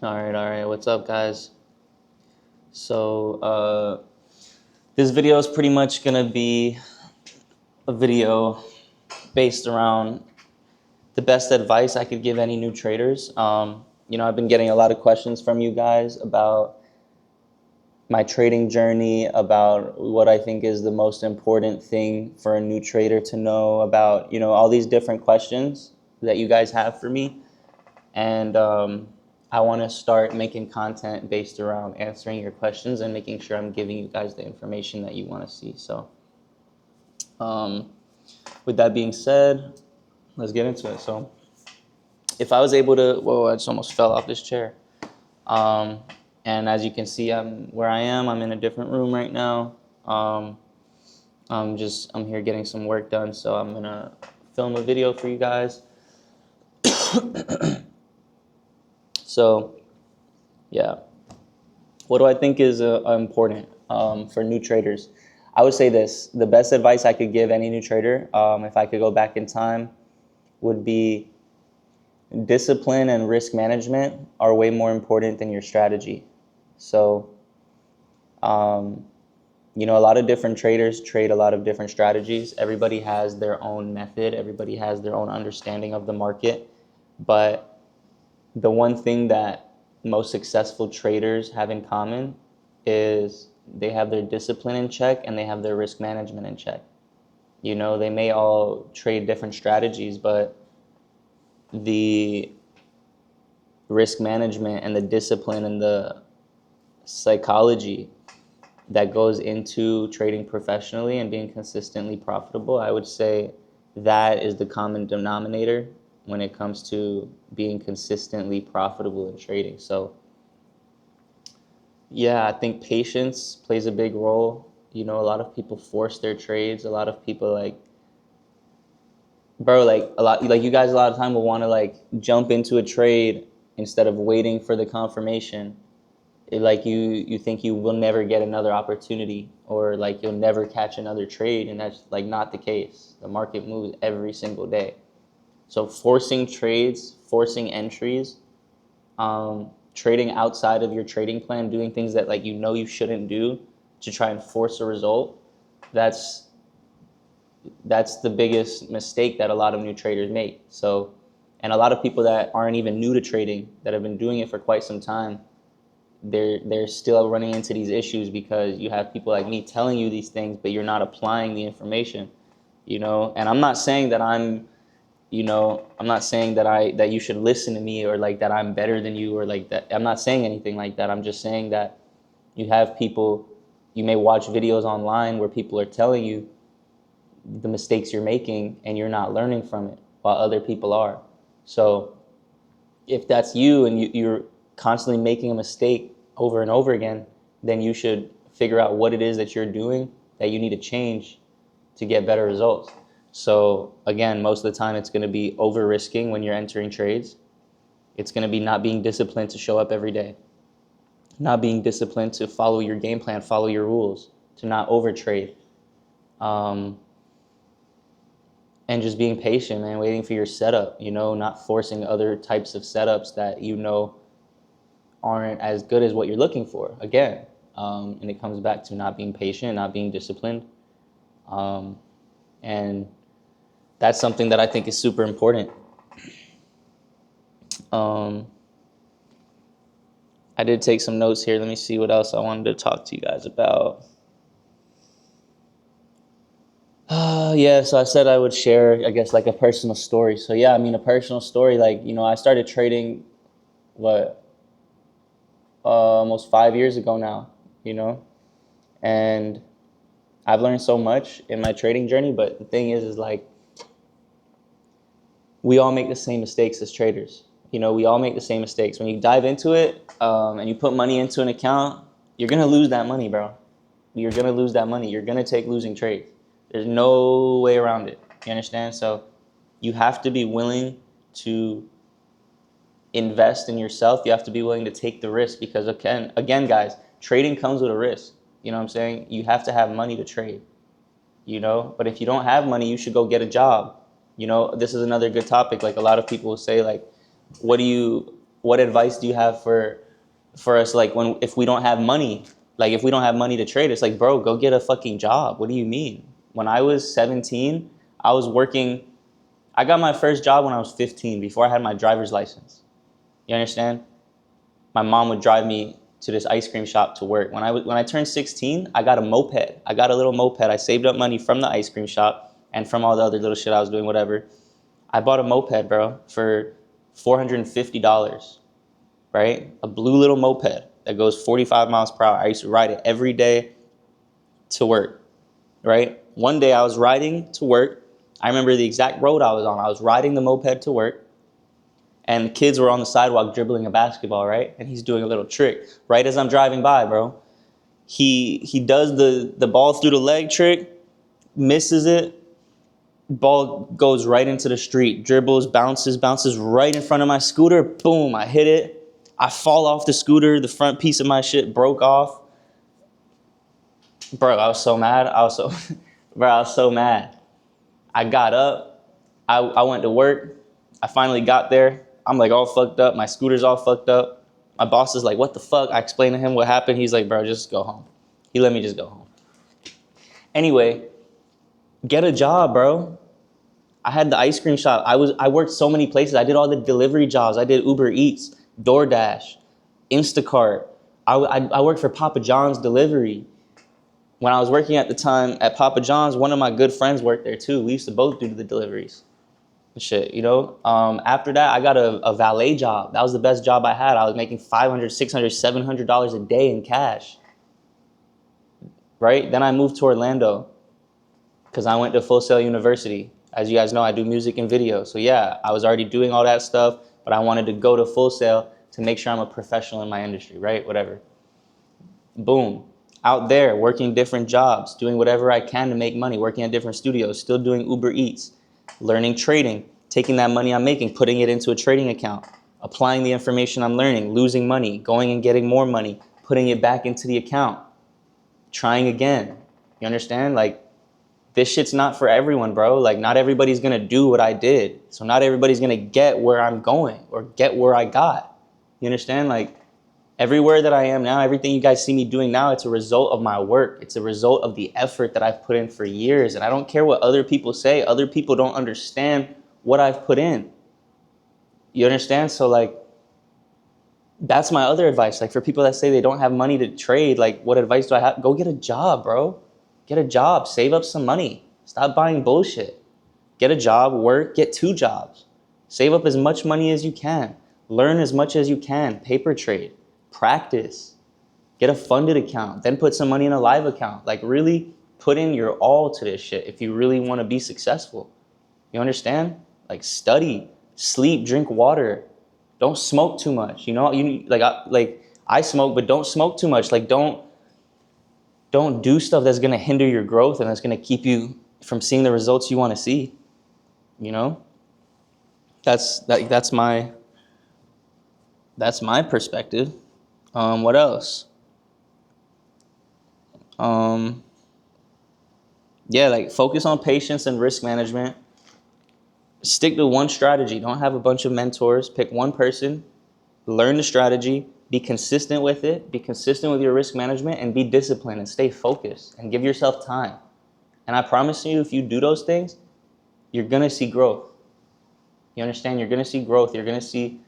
All right. What's up, guys? So, this video is pretty much gonna be a video based around the best advice I could give any new traders. I've been getting a lot of questions from you guys about my trading journey, about what I think is the most important thing for a new trader to know about, all these different questions that you guys have for me. And I want to start making content based around answering your questions and making sure I'm giving you guys the information that you want to see. So with that being said, let's get into it. So if I was able to, whoa, I just almost fell off this chair. And as you can see, I'm where I am. I'm in a different room right now. I'm here getting some work done. So I'm going to film a video for you guys. So, yeah. What do I think is important for new traders? I would say this. The best advice I could give any new trader, if I could go back in time, would be discipline and risk management are way more important than your strategy. So, a lot of different traders trade a lot of different strategies. Everybody has their own method. Everybody has their own understanding of the market. But the one thing that most successful traders have in common is they have their discipline in check and they have their risk management in check. They may all trade different strategies, but the risk management and the discipline and the psychology that goes into trading professionally and being consistently profitable, I would say that is the common denominator when it comes to being consistently profitable in trading. So yeah, I think patience plays a big role. A lot of people force their trades. A lot of people you guys a lot of time will want to jump into a trade instead of waiting for the confirmation. You think you will never get another opportunity, or you'll never catch another trade, and that's not the case. The market moves every single day. So forcing trades, forcing entries, trading outside of your trading plan, doing things that you shouldn't do to try and force a result, that's the biggest mistake that a lot of new traders make. So, and a lot of people that aren't even new to trading, that have been doing it for quite some time, they're still running into these issues because you have people like me telling you these things, but you're not applying the information, and I'm not saying that I'm not saying that you should listen to me, or that I'm better than you, or that. I'm not saying anything like that. I'm just saying that you have people, you may watch videos online where people are telling you the mistakes you're making and you're not learning from it while other people are. So if that's you and you're constantly making a mistake over and over again, then you should figure out what it is that you're doing that you need to change to get better results. So again, most of the time it's going to be over risking when you're entering trades. It's going to be not being disciplined to show up every day, not being disciplined to follow your game plan, follow your rules, to not over trade, and just being patient and waiting for your setup, not forcing other types of setups that aren't as good as what you're looking for. Again, and it comes back to not being patient, not being disciplined. And that's something that I think is super important. I did take some notes here. Let me see what else I wanted to talk to you guys about. So I said I would share, I guess, a personal story. So yeah, a personal story, I started trading, almost 5 years ago now, and I've learned so much in my trading journey, but the thing is we all make the same mistakes as traders. We all make the same mistakes. When you dive into it, and you put money into an account, you're going to lose that money, bro. You're going to lose that money. You're going to take losing trades. There's no way around it. You understand? So you have to be willing to invest in yourself. You have to be willing to take the risk, because again, guys, trading comes with a risk. You know what I'm saying? You have to have money to trade, but if you don't have money, you should go get a job. This is another good topic. A lot of people will say, what do you what advice do you have for us, like, if we don't have money, like, if we don't have money to trade? It's like, bro, go get a fucking job. What do you mean? When I was 17, I was working. I got my first job when I was 15, before I had my driver's license. You understand? My mom would drive me to this ice cream shop to work. When I turned 16, I got a moped. I got a little moped. I saved up money from the ice cream shop and from all the other little shit I was doing, whatever. I bought a moped, bro, for $450, right? A blue little moped that goes 45 miles per hour. I used to ride it every day to work, right? One day I was riding to work. I remember the exact road I was on. I was riding the moped to work, and the kids were on the sidewalk dribbling a basketball, right? And he's doing a little trick. Right as I'm driving by, bro, he does the ball through the leg trick, misses it, ball goes right into the street, dribbles, bounces right in front of my scooter. Boom, I hit it. I fall off the scooter. The front piece of my shit broke off. Bro, I was so mad. Bro, I was so mad. I got up. I went to work. I finally got there. I'm like all fucked up. My scooter's all fucked up. My boss is like, what the fuck? I explained to him what happened. He's like, bro, just go home. He let me just go home. Anyway, get a job, bro. I had the ice cream shop. I worked so many places. I did all the delivery jobs. I did Uber Eats, DoorDash, Instacart. I worked for Papa John's delivery. When I was working at the time at Papa John's, one of my good friends worked there too. We used to both do the deliveries and shit, you know? After that, I got a valet job. That was the best job I had. I was making $500, $600, $700 a day in cash, right? Then I moved to Orlando because I went to Full Sail University. As you guys know, I do music and video. So yeah, I was already doing all that stuff, but I wanted to go to Full Sail to make sure I'm a professional in my industry, right? Whatever. Boom. Out there, working different jobs, doing whatever I can to make money, working at different studios, still doing Uber Eats, learning trading, taking that money I'm making, putting it into a trading account, applying the information I'm learning, losing money, going and getting more money, putting it back into the account, trying again. You understand? Like, this shit's not for everyone, bro. Like, not everybody's gonna do what I did. So not everybody's gonna get where I'm going or get where I got. You understand? Like, everywhere that I am now, everything you guys see me doing now, it's a result of my work. It's a result of the effort that I've put in for years. And I don't care what other people say. Other people don't understand what I've put in. You understand? So like, that's my other advice. Like, for people that say they don't have money to trade, like, what advice do I have? Go get a job, bro. Get a job. Save up some money. Stop buying bullshit. Get a job, work, get 2 jobs. Save up as much money as you can. Learn as much as you can. Paper trade. Practice. Get a funded account. Then put some money in a live account. Like, really put in your all to this shit if you really want to be successful. You understand? Like, study, sleep, drink water. Don't smoke too much. You know, I smoke, but don't smoke too much. Like, don't do stuff that's gonna hinder your growth and that's gonna keep you from seeing the results you want to see. You know, that's my perspective. What else? Yeah, like, focus on patience and risk management. Stick to one strategy. Don't have a bunch of mentors. Pick one person, learn the strategy, be consistent with it, be consistent with your risk management, and be disciplined and stay focused and give yourself time. And I promise you, if you do those things, you're going to see growth. You understand? You're going to see growth. You're going to see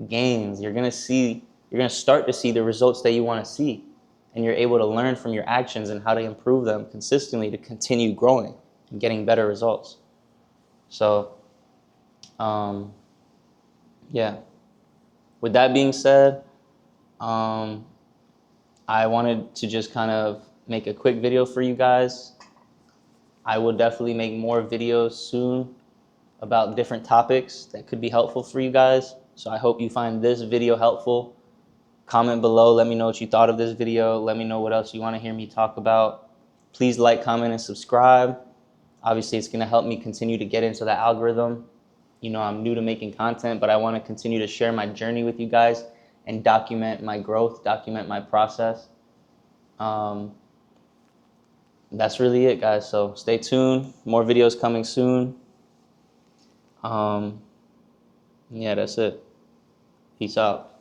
gains. You're going to start to see the results that you want to see. And you're able to learn from your actions and how to improve them consistently to continue growing and getting better results. So, yeah. With that being said, I wanted to just kind of make a quick video for you guys. I will definitely make more videos soon about different topics that could be helpful for you guys. So I hope you find this video helpful. Comment below. Let me know what you thought of this video. Let me know what else you want to hear me talk about. Please like, comment, and subscribe. Obviously, it's going to help me continue to get into the algorithm. You know, I'm new to making content, but I want to continue to share my journey with you guys and document my growth, document my process. That's really it, guys. So stay tuned. More videos coming soon. Yeah, that's it. Peace out.